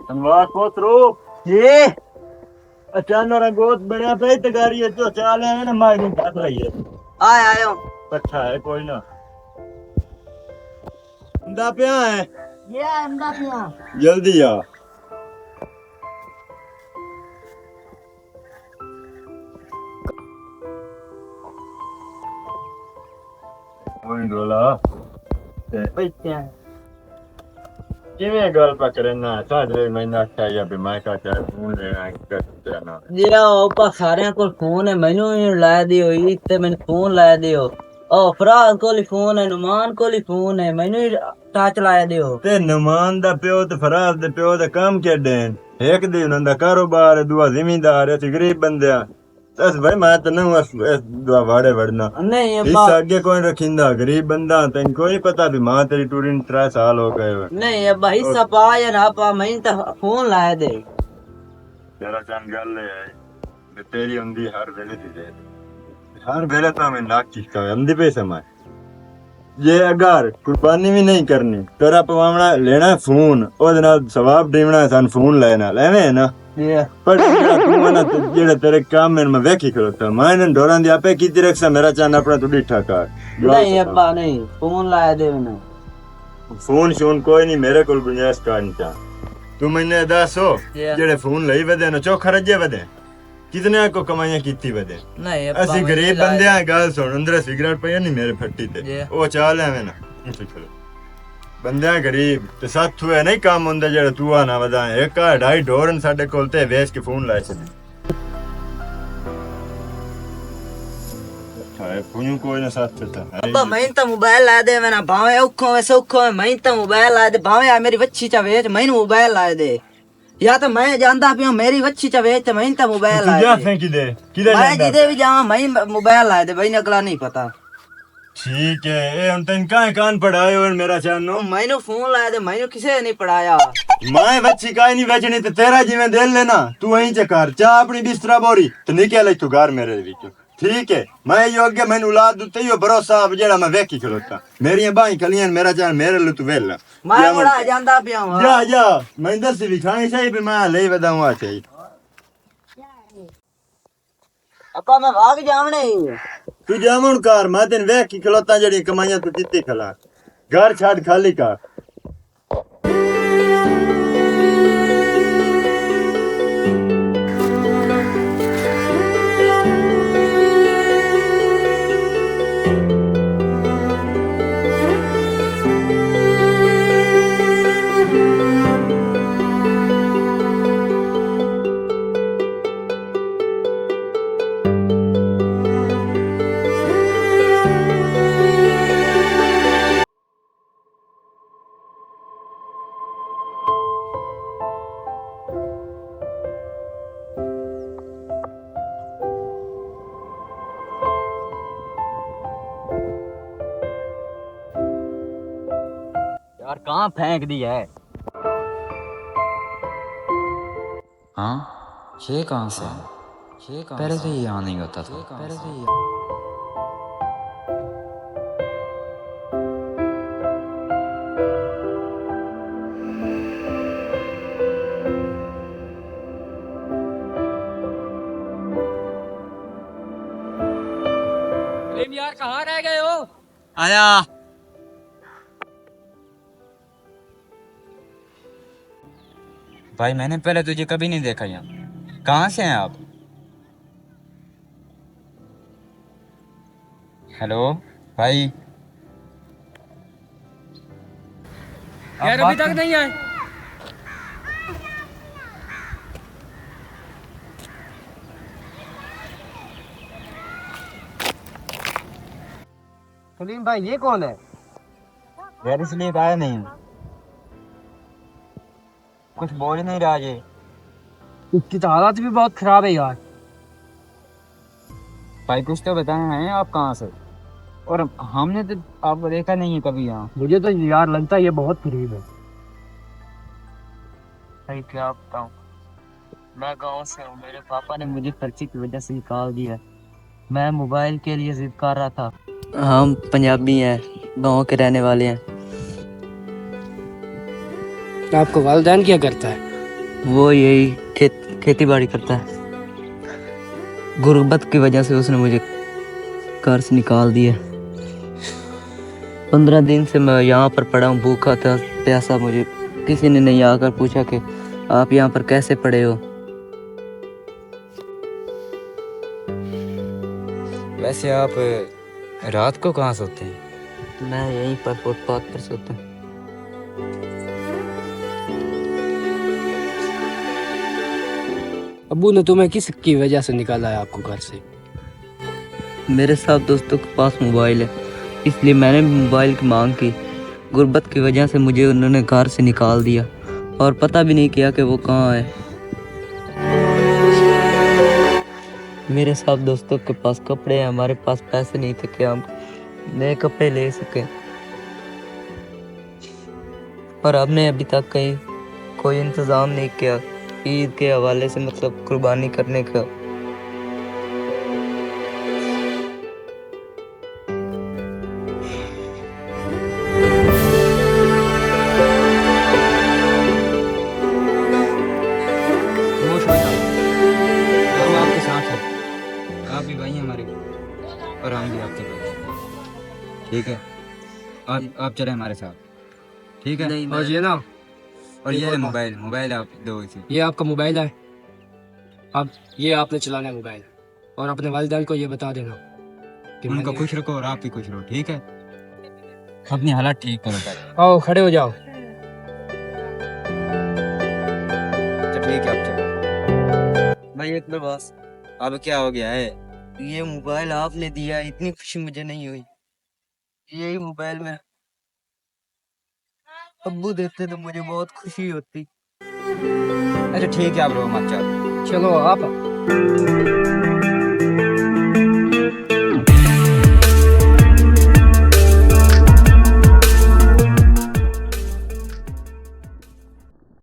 धनबाद पोतरू जी अचानक गोद बढ़िया पे तगारी है जो चाल है ना मारी भाग रही है। आयो अच्छा है कोई ना इंदा पे है ये अहमदाबाद यहाँ जल्दी आ कोई रोला ते बैठते हैं। किਵੇਂ ਗੱਲ ਪਕੜਨਾ ਸਾਡੇ ਮੈਨਾਂ ਚਾਹੀਏ ਵੀ ਮੈਂ ਕਾ ਚਾਹ ਫੋਨ ਲੈਣਾ ਕਰਤੇ ਨਾ ਜਿਹੜਾ ਆਪਾਂ ਸਾਰਿਆਂ ਕੋਲ ਫੋਨ ਹੈ ਮੈਨੂੰ ਵੀ ਲੈ ਦਿਓ ਜੀ ਤੇ ਮੈਨੂੰ ਫੋਨ ਲੈ ਦਿਓ। ਉਹ ਫਰਾਜ਼ ਕੋਲ ਹੀ ਫੋਨ ਹੈ, ਨੁਮਾਨ ਕੋਲ ਹੀ ਫੋਨ ਹੈ, ਮੈਨੂੰ ਹੀ ਟੱਚ ਲਾਇਆ ਦਿਓ। ਤੇ ਨਮਾਨ ਦਾ ਪਿਓ ਤੇ ਫਰਾਜ਼ ਦੇ ਪਿਓ ਦਾ ਕੰਮ ਕਿਹੜੇ ਇੱਕ ਦੀ ਉਹਨਾਂ ਦਾ ਕਾਰੋਬਾਰ ਹੈ ਦੂਆ ਜ਼ਿਮੀਂਦਾਰ ਹੈ ਅਸੀਂ ਗਰੀਬ ਬੰਦੇ ਆ दस भाई मैं तो नहीं दुआ वाड़े वड़ना नहीं इस आगे कोई रखिंदा गरीब बंदा तेन कोई पता भी मां तेरी टूरी 3 साल हो गए नहीं अब्बा हिस्सा पा या ना पा मैं तो फोन लाया दे तेरा चंद गल है तेरी हुंदी हर वेले दी दे हर वेले तो मैं नाक चिका अंधी पे समय ये अगर कुर्बानी भी नहीं करनी तेरा पवावना लेना फोन ओदे नाल सवाब देवना सन फोन लेना लेवे ना पर जेड़ा तेरे काम में मैं वेखी खड़ोता मैं इन डोरां दी आपे कीती रखसा मेरा चान अपना तू डिठा कर नहीं अब्बा नहीं फोन लाया दे मैंने फोन शोन कोई नहीं मेरे कोल गुंजाइश करनी चा तू मैंने दसो जेड़े फोन लई वदे ना चोखा रजे वदे कितने को कमाइयां कीती वदे नहीं अब्बा असि गरीब बंदे आ गल सुन अंदर सिगरेट पई नहीं मेरे फट्टी ते ओ चाल है ना बंदे गरीब ते साथ हुए नहीं काम हुंदा जेड़ा तू आ ना वदा एक ढाई ढोरन साडे कोल ते वेच के फोन लाए छे हाय पुनु कोई ना साथ चलता अब्बा मैं तो मोबाइल ला दे मैंने भावे औखो में सौखो में मैं तो मोबाइल ला दे भावे आ मेरी बच्ची चा वेच मैं मोबाइल ला दे या तो मैं जानदा पियो मेरी बच्ची चा वेच मैं तो मोबाइल ला जा फेंकी दे किधर मैं जिदे भी जावां मैं मोबाइल ला दे भाई अगला नहीं पता ठीक है ए हम तन कान पढ़ाए और मेरा चानो मैंने फोन लाया दे मैंने किसे नहीं पढ़ाया मैं बच्ची काई नहीं बेचनी ते तेरा जिवें दिल लेना तू वहीं च कर चाह अपनी बिस्तरा बोरी ते निकल तू घर मेरे विच ठीक है मैं योग्य मैंने औलाद दुते यो भरोसा अब जेड़ा मैं वेखी खलोता मेरी बाई कलियां मेरा जान मेरे लु तू वेला मैं बड़ा जानदा पिया जा जा मैं दस भी खाई सही भी मैं ले वदाऊं आ चाहिए अपा मैं भाग जावणे तू जामुन कार मैं तेन वेखी खलोता जेड़ी कमाइयां तू कित्ती खला घर छाड़ खाली कर यार कहाँ फेंक दी है हाँ ये कहाँ से है? पहले तो ये यहाँ नहीं होता था पहले तो ये यार कहाँ रह गए हो? आया भाई मैंने पहले तुझे कभी नहीं देखा यहाँ कहाँ से हैं आप? हेलो भाई यार अभी तक नहीं आए। सलीम भाई ये कौन है? यार इसलिए आया नहीं हूँ कुछ बोल नहीं रहा ये उसकी तो हालत भी बहुत खराब है यार। भाई कुछ तो बताना है आप कहाँ से और हमने तो आपको देखा नहीं है कभी यहाँ मुझे तो यार लगता है ये बहुत गरीब है। भाई क्या बताऊं मैं गांव से हूँ मेरे पापा ने मुझे खर्चे की वजह से निकाल दिया मैं मोबाइल के लिए जिद कर रहा था। हम पंजाबी हैं गांव के रहने वाले हैं। आपको वालिदैन क्या करता है? वो यही खेती बाड़ी करता है। गुर्बत की वजह से उसने मुझे घर से निकाल दिया। 15 दिन से मैं यहाँ पर पड़ा हूँ, भूखा था, प्यासा। मुझे किसी ने नहीं आकर पूछा कि आप यहाँ पर कैसे पड़े हो। वैसे आप रात को कहाँ सोते हैं? मैं यहीं पर फुटपाथ पर सोता हूँ। अब्बू ने तुम्हें किस की वजह से निकाला है आपको घर से? मेरे साथ दोस्तों के पास मोबाइल है, इसलिए मैंने मोबाइल की मांग की। गुर्बत की वजह से मुझे उन्होंने घर से निकाल दिया और पता भी नहीं किया कि वो कहाँ है। मेरे साथ दोस्तों के पास कपड़े हैं, हमारे पास पैसे नहीं थे कि हम नए कपड़े ले सकें। और हमने अभी तक कहीं कोई इंतज़ाम नहीं किया ईद के हवाले से, मतलब कुर्बानी करने का। खामोश हो जाओ, हम आपके साथ हैं। आप भी भाई हैं हमारे और हम भी आपके भाई। ठीक है, आप चले हमारे साथ। ठीक है। नहीं, और ये ना, और ये मोबाइल आप दो इसे। ये आपका मोबाइल है, अब ये आपने चलाना है मोबाइल। और अपने वालिदैन को ये बता देना कि उनको मैंने- खुश रखो और आप भी खुश रहो। ठीक है, अपनी हालत ठीक करो पहले। आओ खड़े हो जाओ। अच्छा ठीक है, आप चलो। भाई एक बार बस, अब क्या हो गया है? ये मोबाइल आपने दिया, इतनी खुशी मुझे नहीं हुई। यही मोबाइल में अब्बू देते तो मुझे बहुत खुशी होती। अच्छा ठीक है, आप रो मत, चलो। चलो आप